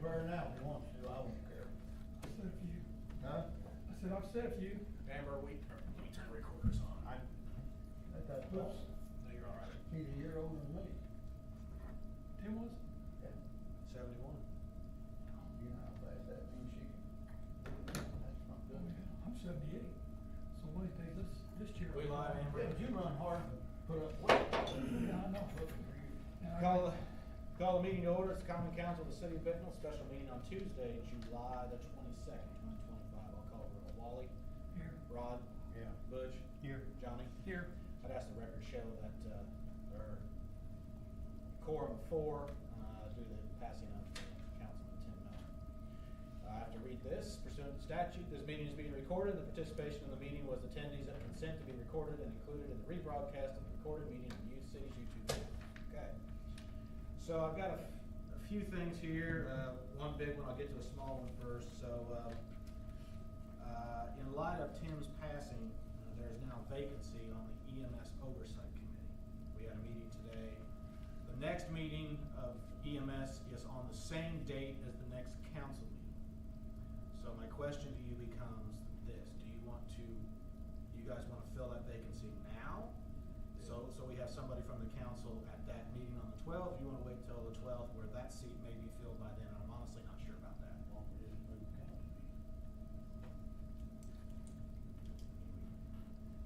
burn out if he wants to, I won't care. I said a few. Huh? I said I've said a few. Amber, we turn recorders on. Let that boss, No, you're all right. he's a year older than me. Tim was? Yeah. 71. You know how fast that means she can. That's not Oh, good. yeah. I'm 78. So what do you think this chair? We live, Amber? Yeah, but you run hard and put up weight. Yeah, I know. Looking for you. And I- Call the meeting to order. It's the Common Council of the City of Bentonville. Special meeting on Tuesday, July the 22nd, 2025. I'll call it Wally, Here. Rod, Yeah. Butch, Here. Johnny. Here. I'd ask the record show that there are quorum of 4 due to the passing of Councilman Tim Miller. I have to read this. Pursuant to statute, this meeting is being recorded. The participation in the meeting was attendees that consent to be recorded and included in the rebroadcast of the recorded meeting on Youth City's YouTube channel. Okay. So I've got a few things here. One big one, I'll get to a small one first. So in light of Tim's passing, there is now a vacancy on the EMS Oversight Committee. We had a meeting today. The next meeting of EMS is on the same date as the next council meeting. So my question to you becomes this: do you guys want to fill that vacancy now? So we have somebody from the council at that meeting on the 12th. You want to wait till the 12th where that seat may be filled by then? I'm honestly not sure about that. Why don't we just move the council meeting?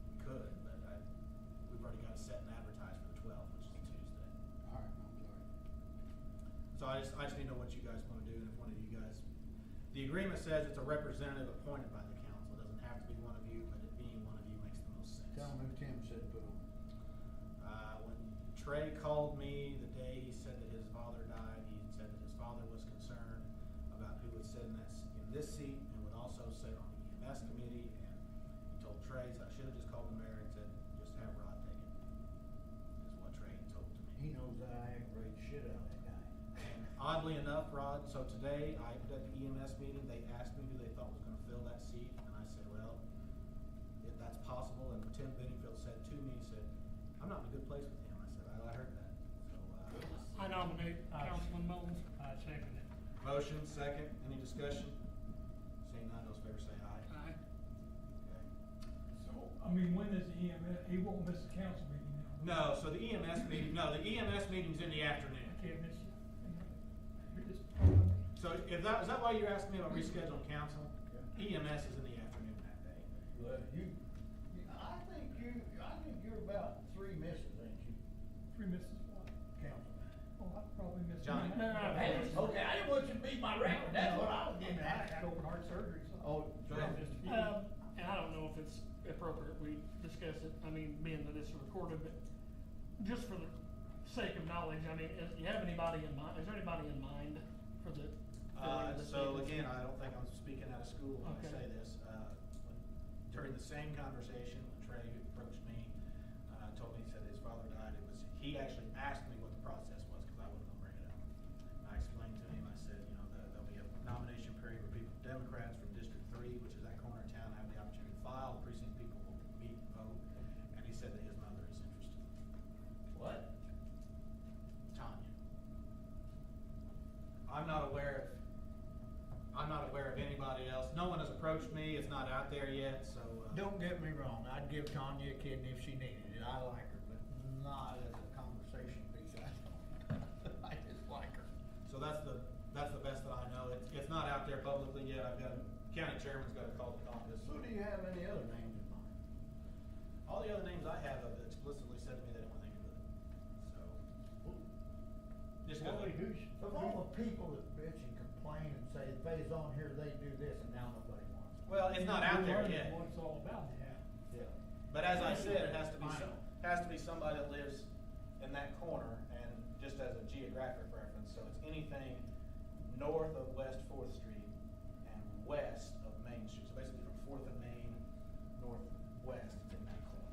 We could, but we've already got it set and advertised for the 12th, which is a Tuesday. All right, I'm sorry. So I just need to know what you guys want to do, and if one of you guys, the agreement says it's a representative appointed by the council. It doesn't have to be one of you, but it being one of you makes the most sense. Tell him who Tim said put on. When Trey called me the day he said that his father died, he said that his father was concerned about who would sit in this seat and would also sit on the EMS committee. And he told Trey, so I should have just called the mayor and said, just have Rod take it. Is what Trey told to me. He knows that I aggravate shit out of that guy. And oddly enough, Rod, so today at the EMS meeting, they asked me who they thought was going to fill that seat, and I said, well, if that's possible. And Tim Benningfield said to me, he said, I'm not in a good place with him. I said, I heard that. So I nominate Councilman Mullins. I second it. motion, second, any discussion? Seeing none, those in favor say aye. Aye. Okay. So, I mean, when is the EMS, he won't miss the council meeting now? No, so the EMS meeting, the EMS meeting's in the afternoon. I can't miss you. You're just. So is that why you're asking me about rescheduling council? EMS is in the afternoon that day. Well, I think you're about 3 misses, ain't you, 3 misses what? Councilman? Oh, I probably missed. Johnny. mine. Hey, okay, I didn't want you to beat my record, that's what I was getting I had at. open heart surgery, so. Oh, Go ahead. Just a few. And I don't know if it's appropriate we discuss it, I mean, being that it's recorded, but just for the sake of knowledge, I mean, do you have anybody in mind, is there anybody in mind for the? So again, I don't think I'm speaking out of school when I Okay. say this. During the same conversation, when Trey approached me, told me, he said his father died, he actually asked me what the process was, because I wasn't gonna bring it up. And I explained to him, I said, there'll be a nomination period where people, Democrats from District 3, which is that corner of town, have the opportunity to file, the precinct people will meet and vote, and he said that his mother is interested. what? Tanya. I'm not aware of anybody else. No one has approached me. It's not out there yet, so. Don't get me wrong, I'd give Tanya a kidney if she needed it, I like her, but not as a conversation piece, I don't. I just like her. So that's the best that I know. It's not out there publicly yet. I've got, county chairman's got to call the caucus. So do you have any other names in mind? All the other names I have have explicitly said to me they don't want anything to do with it. So. Just go. Of all the people that bitch and complain and say, if they's on here, they do this, and now nobody wants it. Well, it's not out there Learning yet. What it's all about, yeah. Yeah. But as I said, it has to be somebody that lives in that corner, and just as a geographic reference, so it's anything north of West 4th Street and west of Main Street. So basically from 4th and Main, northwest, it's in that corner.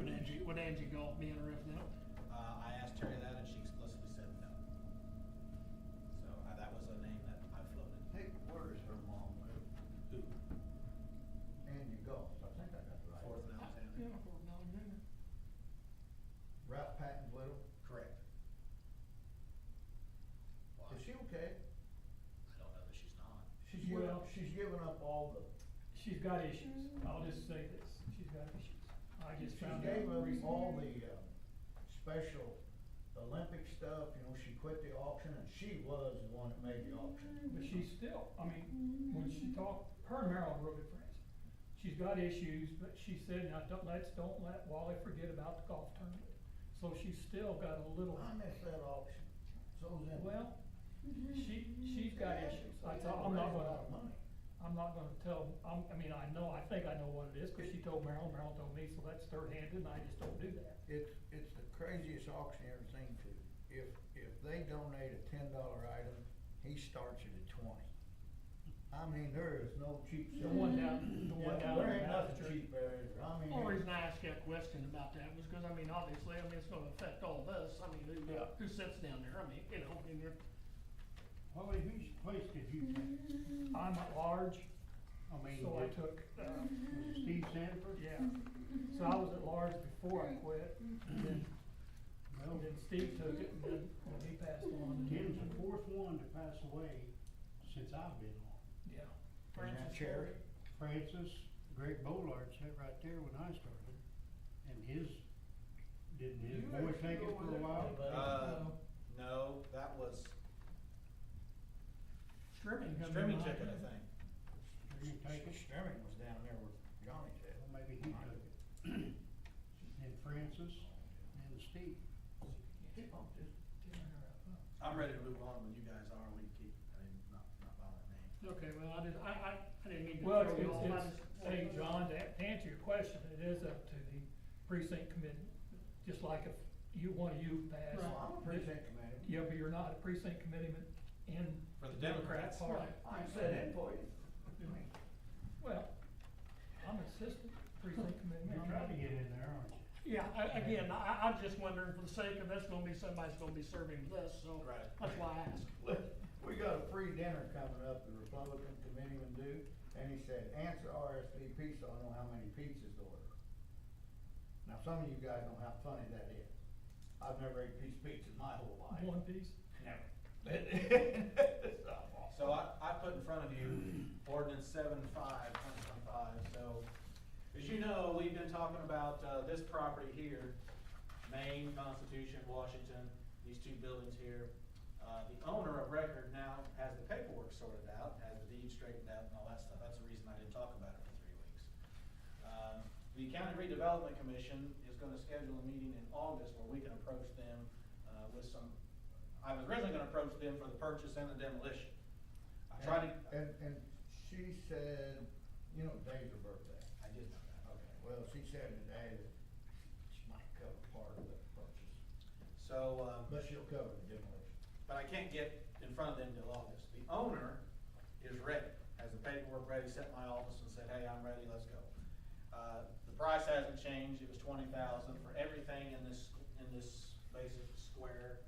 Would Angie Golf be interested in it? I asked Terry that, and she explicitly said no. So that was a name that I floated. Hey, where is her mom live? Who? Andy Goss, I think I got it right. 4th and Alexander. Yeah, for Alexander. Ralph Patton's widow? Correct. Does she okay. I don't know that she's not. She's given up all the, She's got issues, I'll just say this, she's got issues. I just she found gave out up recently. all the, special Olympic stuff, you know, she quit the auction, and she was the one that made the auction. But she's still, I mean, when she talked, her and Marilyn were good friends. She's got issues, but she said, now, don't let Wally forget about the golf tournament. So she's still got a little, I missed that auction, so's in. well, she's got issues. I'm not gonna tell, I think I know what it is, cause she told Marilyn told me, so that's third handed, and I just don't do that. It's the craziest auction you ever seen too. If they donate a $10 item, he starts it at 20. I mean, there is no cheap. The one down There ain't in nothing Bastrop. cheap there, I mean. The only reason I asked you a question about that was because, I mean, obviously, I mean, it's gonna affect all of us. I mean, Yeah. who sits down there? I mean, you know, and you're, Wally, whose place did you take? I'm at large, I mean, so I was took, it Steve Sanford? yeah. So I was at large before I quit, and Well, then Steve took it, and then when he passed on. Tim's the fourth one to pass away since I've been on. Yeah. And that Francis cherry? Francis, Greg Bollard sat right there when I started, and didn't his You boy actually take it go for with a it, while? buddy. No, that was, Strimming come to Strimming mind. took it, I think. Did he take it? Sterling was down there with Johnny said. Well, maybe he took it. And Francis and Steve. I'm ready to move on when you guys are, we keep, I mean, not bothering me. okay, well, I didn't mean to Well, throw you off. I it's, just- hey, John, to answer your question, it is up to the precinct committee, just like if one of you passed. Right. I'm a precinct committee. Yeah, but you're not a precinct committeeman in. For the Democrats. Party. I said in for you. Well, I'm assistant precinct committeeman. You're trying to get in there, aren't you? Yeah, again, I'm just wondering for the sake of that's gonna be somebody's gonna be serving this, so Right. that's why I asked. We got a free dinner coming up, the Republican committeeman do, and he said, answer RSVP so I know how many pizzas to order. Now, some of you guys know how funny that is. I've never ate a piece of pizza in my whole life. One piece. Never. So I put in front of you ordinance 75/2025, so, as you know, we've been talking about, this property here, Maine, Constitution, Washington, these two buildings here. The owner of record now has the paperwork sorted out, has the deed straightened out and all that stuff, that's the reason I didn't talk about it for 3 weeks. The County Redevelopment Commission is gonna schedule a meeting in August where we can approach them, with some, I was originally gonna approach them for the purchase and the demolition. I tried to, And she said, you know, today's her birthday. I did know that. Okay, well, she said today that she might cover part of the purchase, So, but she'll cover the demolition. but I can't get in front of them till August. The owner is ready, has the paperwork ready, set in my office and said, hey, I'm ready, let's go. The price hasn't changed, it was $20,000 for everything in this basic square.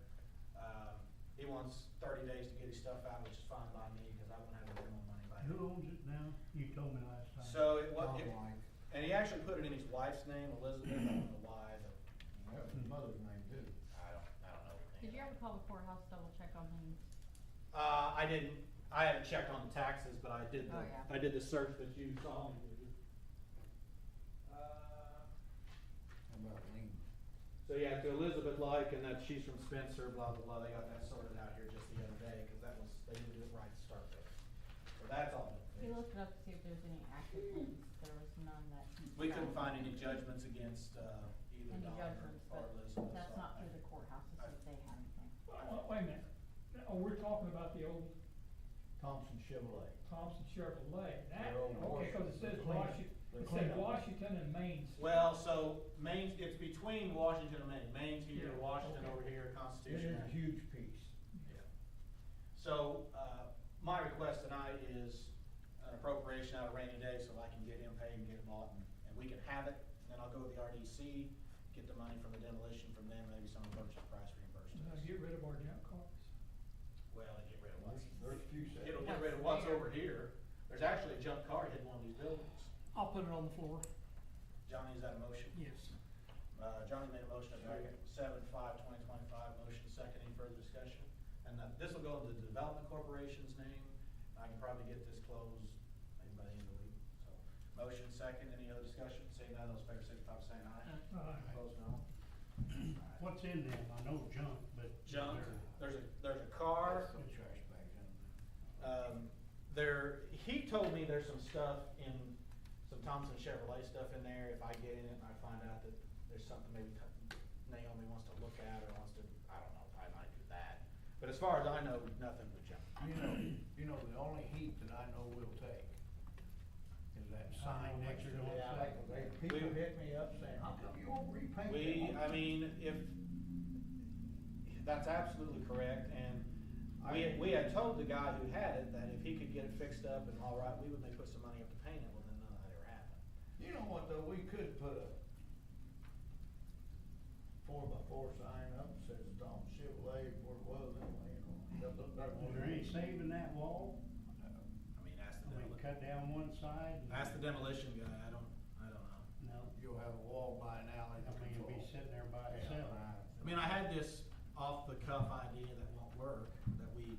He wants 30 days to get his stuff out, which is fine by me, because I won't have the demo money by Who then. owns it now? You told me last time. So Tom White. and he actually put it in his wife's name, Elizabeth, I don't know why, but That was his mother's name too. I don't know. her name. Did you ever call the courthouse, double check on him? I didn't, I haven't checked on the taxes, but I did Oh, yeah. I did the search that you saw me do. How about Lean? So yeah, to Elizabeth Like, and that she's from Spencer, blah, blah, blah, they got that sorted out here just the other day, cause they didn't do it right to start with. So that's all been He fixed. looked it up to see if there's any active ones, there was none that. he We couldn't found. find any judgments against, either Any Don judgments, or but Elizabeth. that's so not I- through the courthouse to see if they have anything. Wait a minute, oh, we're talking about the old Thompson Chevrolet. Thompson Chevrolet, that, They're old okay, cause it says They're clean. Washington, They're it says clean. Washington and Main Street. Well, so Maine, it's between Washington and Maine. Maine's here, Yeah, Washington okay. over here, It Constitution. is a Act. huge piece. Yeah. So, my request tonight is an appropriation out of rainy day so I can get him paid and get it bought, and we can have it. Then I'll go with the RDC, get the money from the demolition from them, maybe some of the purchase price reimbursed to us. Get rid of our junk cars. Well, and get rid of what's, There's a few sets. it'll get rid of what's over here. There's actually a junk car hidden in one of these buildings. I'll put it on the floor. Johnny, is that a motion? Yes. Johnny made a motion to 7/5/2025, motion second, any further discussion? And this will go into the Development Corporation's name. I can probably get this closed maybe by the end of the week, so. Motion second, any other discussion? Seeing none, those in favor signify by saying aye. Opposed, no. What's in them? I know junk, but. Junk, there's a car. Put trash bags in there. He told me there's some stuff in, some Thompson Chevrolet stuff in there. If I get in it and I find out that there's something maybe Naomi wants to look at or wants to, I don't know, I might do that. But as far as I know, nothing but junk. You know, the only heat that I know we'll take is that sign next to the Yeah. cycle. People hit me up saying, how come you won't repaint it? I mean, that's absolutely correct, and we had told the guy who had it that if he could get it fixed up and all right, we would maybe put some money up to paint it. Well, then none of that ever happened. You know what, though, we could put a 4x4 sign up that says Tom Chevrolet where it was anyway, you know. That look better. Is there any saving that wall? I mean, I mean, cut down one side? and- ask the demolition guy, I don't know. No, You'll have a wall by an alley. I mean, it'll be sitting there by itself. I mean, I had this off the cuff idea that won't work, that we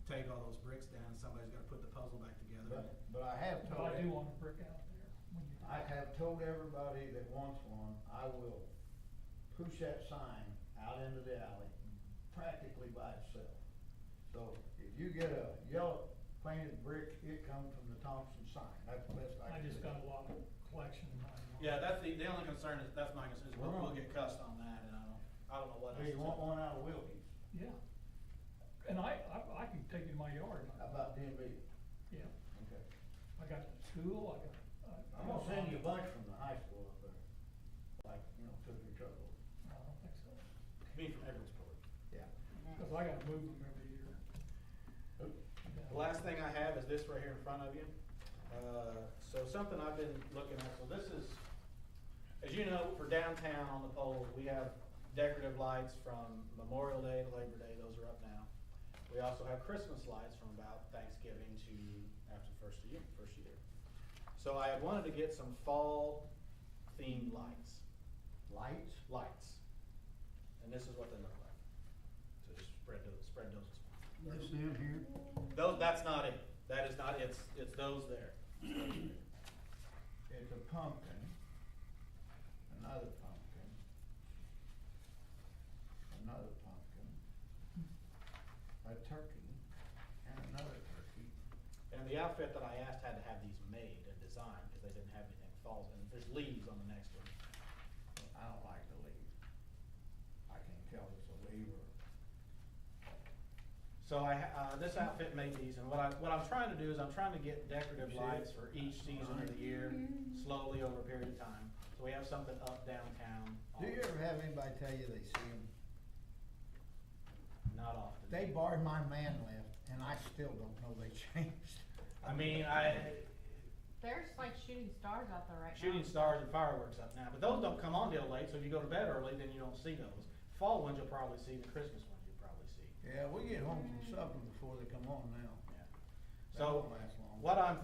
take all those bricks down and somebody's gotta put the puzzle back together. But I have But told. I do want a brick out there when you. I have told everybody that wants one, I will push that sign out into the alley practically by itself. So if you get a yellow painted brick, it comes from the Thompson sign, that's the best I I can do. just got a lot of collection in mine. Yeah, that's the only concern is, that's my concern, is we'll get cussed on that, and I don't know what else. Do you want one out of Wilkie's? Yeah. And I can take it in my yard. How about DMV? Yeah. Okay. I got the tool, I'm gonna send you a bunch from the high school up there, like, you know, took your trouble. I don't think so. Me from Edwardsport. Yeah. Cause I gotta move them every year. The last thing I have is this right here in front of you. So something I've been looking at, so this is, as you know, for downtown on the poles, we have decorative lights from Memorial Day to Labor Day, those are up now. We also have Christmas lights from about Thanksgiving to after the first year. So I wanted to get some fall themed lights. Lights. And this is what they look like. So just spread those. This down here? Those, that's not it. That is not, it's those there. It's a pumpkin, another pumpkin, a turkey, and another turkey. And the outfit that I asked had to have these made and designed, because they didn't have anything falls, and there's leaves on the next one. I don't like the leaf. I can tell it's a leaf or. So this outfit made these, and what I'm trying to do is I'm trying to get decorative lights for each season of the year, slowly over a period of time. So we have something up downtown. Do you ever have anybody tell you they see them? Not often. They borrowed my man lift, and I still don't know they changed. I mean, There's like shooting stars out there right now. shooting stars and fireworks up now, but those don't come on till late, so if you go to bed early, then you don't see those. Fall ones you'll probably see, the Christmas ones you'll probably see. Yeah, we get home from supper before they come on now. Yeah. That So, won't last long.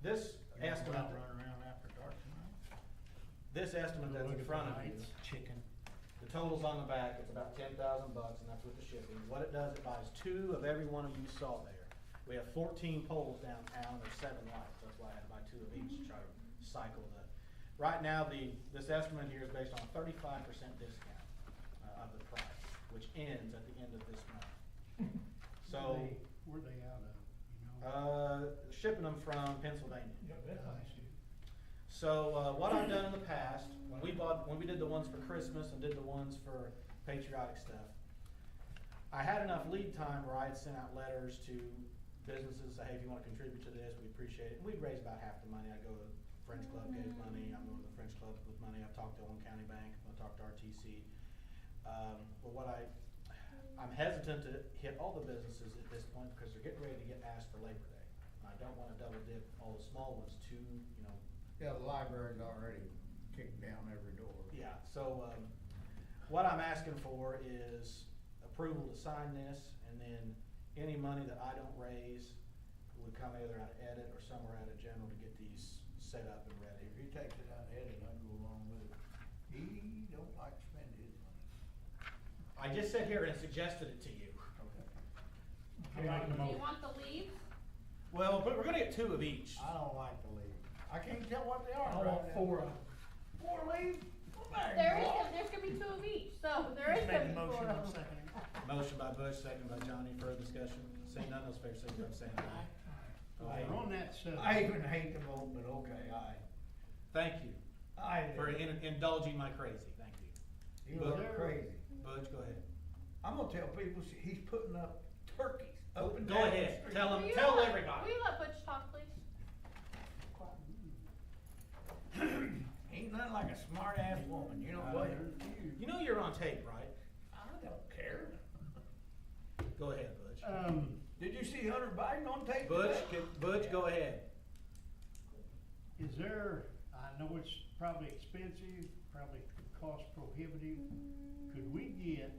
this You don't estimate, Run around after dark tonight? this estimate that's Look in at front the of you, lights. Chicken. the total's on the back, it's about $10,000, and that's with the shipping. What it does, it buys 2 of every one of you saw there. We have 14 poles downtown, there's 7 lights, that's why I had to buy 2 of each to try to cycle the. Right now, this estimate here is based on a 35% discount of the price, which ends at the end of this month. So, Where they out of, you know? shipping them from Pennsylvania. Yeah, that's I nice. see. So, what I've done in the past, when we did the ones for Christmas and did the ones for patriotic stuff, I had enough lead time where I had sent out letters to businesses, say, hey, if you wanna contribute to this, we appreciate it. We'd raise about half the money. I'd go to the French Club, gave money, I'm going to the French Club with money, I've talked to Owen County Bank, I've talked to RTC. But I'm hesitant to hit all the businesses at this point because they're getting ready to get asked for Labor Day. I don't wanna double dip all the small ones too, you know. Yeah, the library's already kicked down every door. Yeah, so, what I'm asking for is approval to sign this, and then any money that I don't raise would come either out of edit or somewhere out of general to get these set up and ready. If he takes it out of edit, I'd go along with it. He don't like to spend his money. I just sat here and suggested it to you. Okay. I make the Do you motion. want the leaves? Well, but we're gonna get 2 of each. I don't like the leaves. I can't tell what they are I right want now. 4 of them. 4 leaves? Well, there There you is, go. there's gonna be 2 of each, so there is Just gonna made be the 4 motion, of I'm them. seconding. Motion by Bush, second by Johnny, further discussion. Seeing none, those favors signify by saying aye. We're on that subject. I even hate the vote, but okay, Thank you I for do. indulging my crazy, thank you. You But- look crazy. Butch, go ahead. I'm gonna tell people he's putting up turkeys up and Go down the ahead, street. tell Will them, you tell let- everybody. Will you let Butch talk, please? Ain't nothing like a smart ass woman, you know what? There's a few. You know you're on tape, right? I don't care. Go ahead, Butch. Did you see Hunter Biden on tape? Butch, today? Butch, go ahead. Is there, I know it's probably expensive, probably cost prohibitive, could we get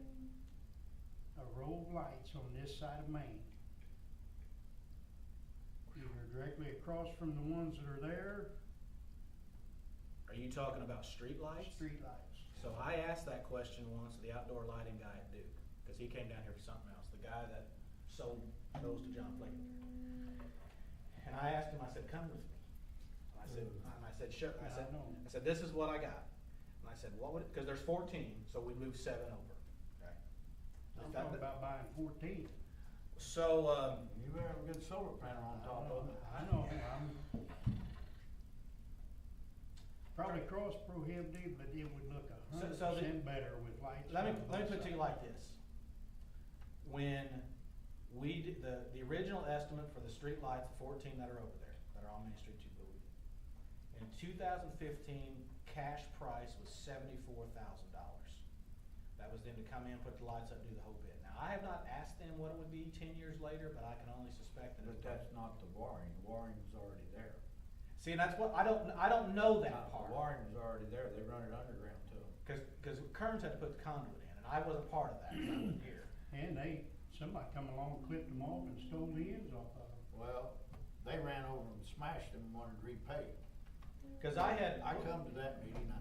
a row of lights on this side of Main? Either directly across from the ones that are there, Are you talking about street lights? street lights. So I asked that question once to the outdoor lighting guy at Duke, cause he came down here for something else, the guy that sold those to John Flickinger. And I asked him, I said, come with me. And I said, sure, Yeah, I know. I said, this is what I got. And I said, what would it, cause there's 14, so we moved 7 over, okay? I'm Is that talking the- about buying 14. So, You better have a good solar panel on top of it. I know, I'm probably cost prohibitive, but it would look So the- 100% better with lights. let me on both put it to you sides. like this. When we did, the original estimate for the street lights, the 14 that are over there, that are on Main Street, you believe. In 2015, cash price was $74,000. That was them to come in, put the lights up, do the whole bit. Now, I have not asked them what it would be 10 years later, but I can only suspect that But it's. that's not the wiring, the wiring was already there. See, and that's what, I don't know that The part. wiring was already there, they run it underground to them. Cause Kearns had to put the conduit in, and I wasn't part of that, 'cause I wasn't here. And somebody come along, clipped them off and stole the ends off of them. Well, they ran over and smashed them and wanted to repay. Cause I come to that meeting,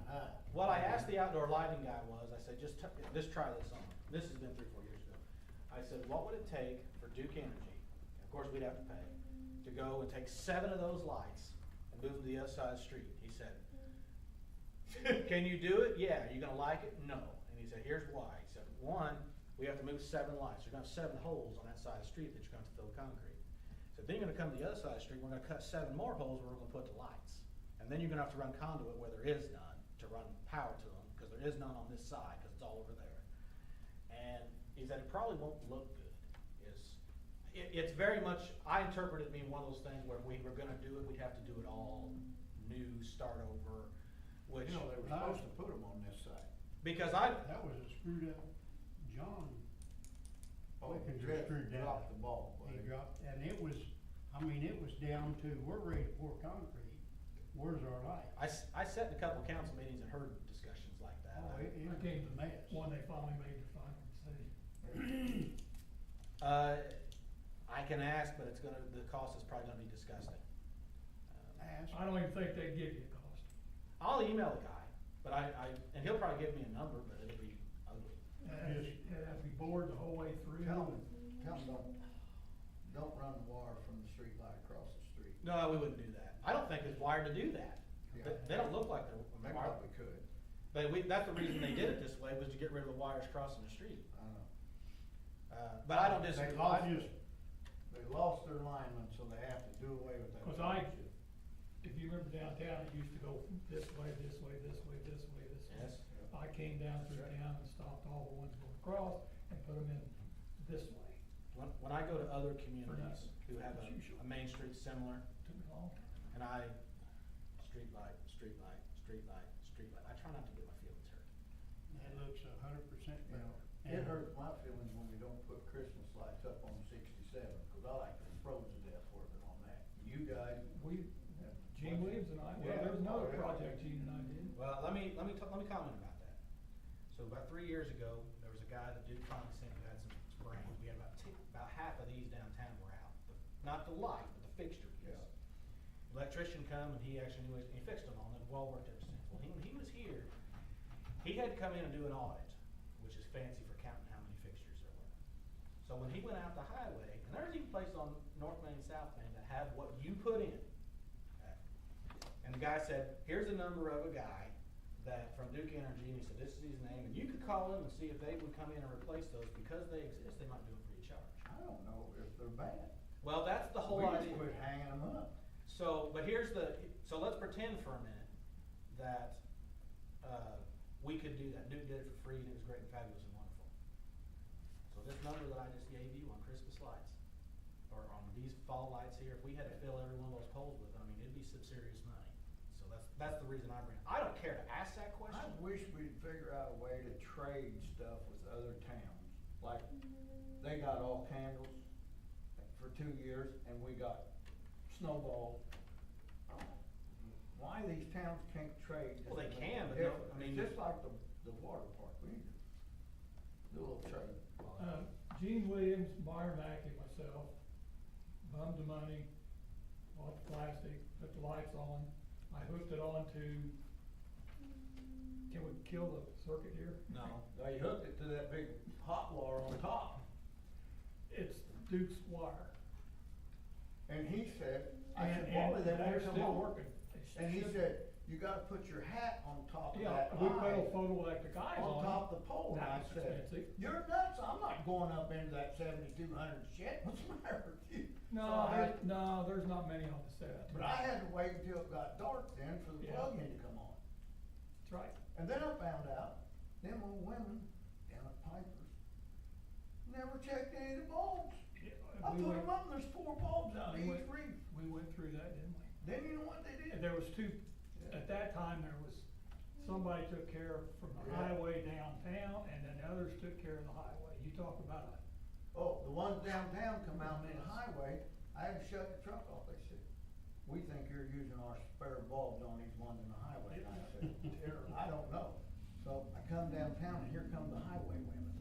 what I asked the outdoor lighting guy was, I said, just try this on. This has been 3-4 years ago. I said, what would it take for Duke Energy, of course, we'd have to pay, to go and take 7 of those lights and move them to the other side of the street? He said, can you do it? Yeah. Are you gonna like it? No. And he said, here's why. He said, 1, we have to move 7 lights. You're gonna have 7 holes on that side of the street that you're gonna have to fill with concrete. So then you're gonna come to the other side of the street, we're gonna cut 7 more holes where we're gonna put the lights. And then you're gonna have to run conduit where there is none, to run power to them, because there is none on this side, because it's all over there. And he said, it probably won't look good. It's very much, I interpret it being one of those things where if we were gonna do it, we'd have to do it all new, start over, which, You know, they were supposed to put them on this side. because That was a screwed up John. Flickinger Drift screwed down. dropped the ball, He buddy. dropped, and it was down to, we're ready to pour concrete, where's our light? I sat in a couple of council meetings and heard discussions like that. Oh, it I was came a mess. when they finally made the final decision. I can ask, but the cost is probably gonna be disgusting. Ask. I don't even think they'd give you a cost. I'll email the guy, but and he'll probably give me a number, but it'll be ugly. It'd have to be bored the whole way through. Tell them don't run the wire from the street light across the street. No, we wouldn't do that. I don't think it's wired to do that. They don't look like they're They wired. probably could, But that's the reason they did it this way, was to get rid of the wires crossing the street. I don't know. But I don't disagree. They lost their lineman, so they have to do away with that. Cause if you remember downtown, it used to go this way, this way, this way, this way, this way. Yes. I came down through town and stopped all the ones going across and put them in this way. When I go to other communities nothing. who have As usual. a main street similar, Took me a long time. and street light, I try not to get my feelings hurt. That looks 100% You know, better. it hurts my feelings when we don't put Christmas lights up on 67, cause I like to froze to death working on that. You guys. Gene Williams and I, well, Yeah. there was another Yeah. project Gene and I did. Well, let me comment about that. So about 3 years ago, there was a guy that Duke finally sent who had some brains. We had about half of these downtown were out. Not the light, but the fixture piece. Yeah. Electrician come and he fixed them all, and they've all worked ever since. Well, when he was here, he had to come in and do an audit, which is fancy for counting how many fixtures there were. So when he went out the highway, and there's place on North Main, South Main that have what you put in. Okay. And the guy said, here's a number of a guy that from Duke Energy, and he said, this is his name, and you could call him and see if they would come in and replace those. Because they exist, they might do it free of charge. I don't know if they're bad. Well, that's the whole We idea. just quit hanging them up. So, but so let's pretend for a minute that, we could do that. Duke did it for free, and it was great and fabulous and wonderful. So this number that I just gave you on Christmas lights, or on these fall lights here, if we had to fill every one of those poles with, I mean, it'd be some serious money. So that's the reason I bring it. I don't care to ask that question. I wish we'd figure out a way to trade stuff with other towns. Like, they got all candles for 2 years, and we got snowballs. Why these towns can't trade? Well, they can, but Different. I mean. It's just like the water park, we need to do a little trade. Gene Williams, Meyer Mackey, myself, bummed the money, bought the plastic, put the lights on. I hooked it on to, can we kill the circuit here? No. They hooked it to that big hot wire on top. It's Duke's wire. And he said, I said, And Wally, they they're won't come still on. working. They And he should- said, you gotta put your hat on top of Yeah, that we put line, a photoelectric eyes on on top it. of the pole, and I That was said, expensive. you're nuts, I'm not going up into that 7,200 shit, what's the matter with you? So There's not many on the set. But I had to wait until it got dark then for the Yeah. plug-in to come on. That's right. And then I found out, them old women down at Piper's never checked any of the bulbs. Yeah, I we put went- them up, and there's 4 bulbs out of we each went- reef. We went through that, didn't we? Then you know what they did? There was two, Yeah. at that time, there was, somebody took care of from the Yeah. highway downtown, and then others took care of the highway. You talk about a, Oh, the ones downtown come out in the highway, I had to shut the truck off, they said, we think you're using our spare bulbs on these ones in the highway, and I said, I don't know. So I come downtown and here come the highway women.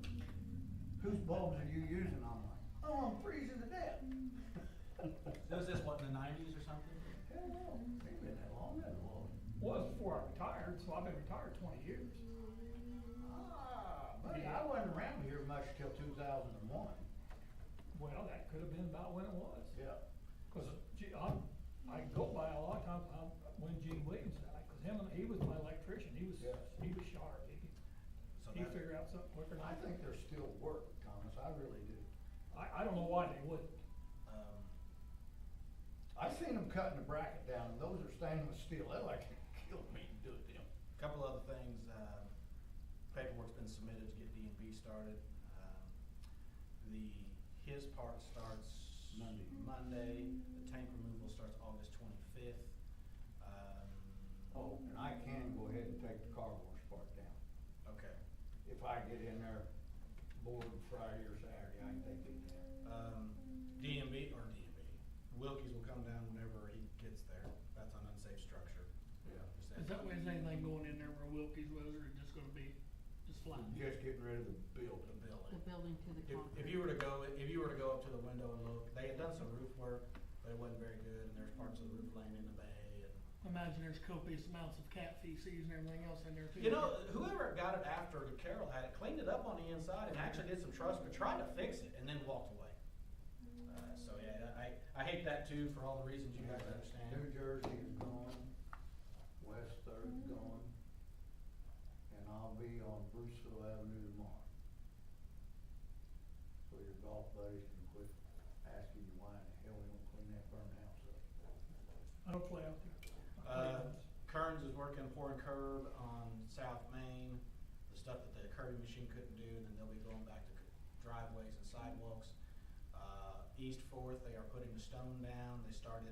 Whose bulbs are you using? I'm like, oh, I'm freezing to death. Was this what, in the 90s or something? Hell no, ain't been that long, that long. was before I retired, so I've been retired 20 years. Buddy, I wasn't around here much till 2001. Well, that could have been about when it was. Yeah. Cause I go by a lot of times when Gene Williams died, cause he was my electrician, he was Yes. sharp, So he that- figured out something quicker than I think there's still work, Thomas, I really do. I don't know why they wouldn't. I seen them cutting the bracket down, and those are stainless steel, they like to kill me to do it to them. Couple other things, paperwork's been submitted to get D&B started. His part starts Monday, the tank removal starts August 25th. Oh, and I can go ahead and take the car wash part down. Okay. If I get in there bored Friday or Saturday, I can take it down. Wilkie's will come down whenever he gets there. That's an unsafe structure. Yeah. Is that way, is anything going in there where Wilkie's was, or just gonna be just flat? Just getting rid of the building. The building. The building to the concrete. If you were to go up to the window and look, they had done some roof work, but it wasn't very good, and there's parts of the roof laying in the bay, and. Imagine there's copious amounts of cat feces and everything else in there too. You know, whoever got it after Carol had it, cleaned it up on the inside and actually did some trust, but tried to fix it and then walked away. So yeah, I hate that too, for all the reasons you guys understand. New Jersey is gone, West Third is gone, and I'll be on Bruceville Avenue tomorrow. So your golf buddies can quit asking you why in the hell we don't clean that burned house up. I don't play out there. I play tennis. Kearns is working pouring curb on South Main, the stuff that the curbing machine couldn't do, and then they'll be going back to driveways and sidewalks. East Fourth, they are putting the stone down. They started,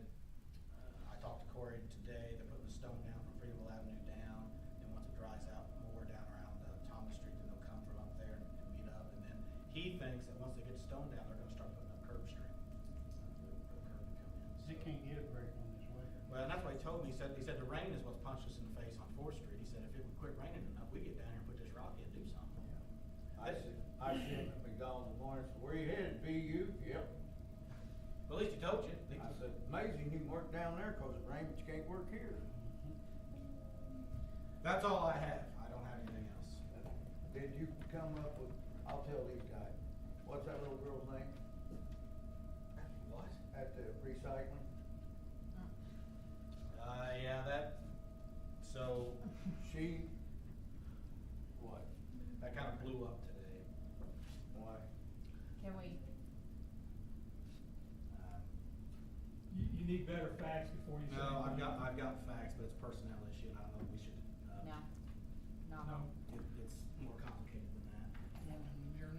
I talked to Corey today, they're putting the stone down from Freeville Avenue down, and once it dries out more down around Thomas Street, then they'll come from up there and meet up, and then he thinks that once they get the stone down, they're gonna start putting up curb street, for the curb to come in. They So- can't get a break on this way. Well, and that's what he told me. He said the rain is what's punched us in the face on 4th Street. He said if it would quit raining enough, we'd get down here and put this rock in and do something. I see him at McDonald's in the morning, so where you headed, BU? Yep. But at least he told you. I said, amazing, you can work down there 'cause it rained, but you can't work here. That's all I have. I don't have anything else. Did you come up with, I'll tell these guys, what's that little girl's name? at the recycling? Yeah, so, She, what, that kind of blew up today. why? Can we, Um, You need better facts before you say. No, I've got facts, but it's a personnel issue, and I don't know if we should, no, no. No. it's more complicated than that.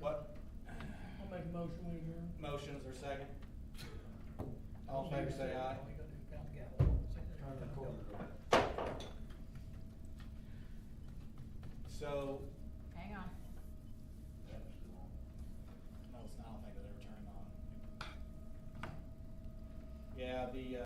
What? I'll make a motion, we adjourn. Motions or second? All in favor, say aye. All you gotta do is pound the gavel. Say that. Turn the corner. So, Hang on. That's the one. no, it's not, I don't think it was ever turned on. Yeah, the,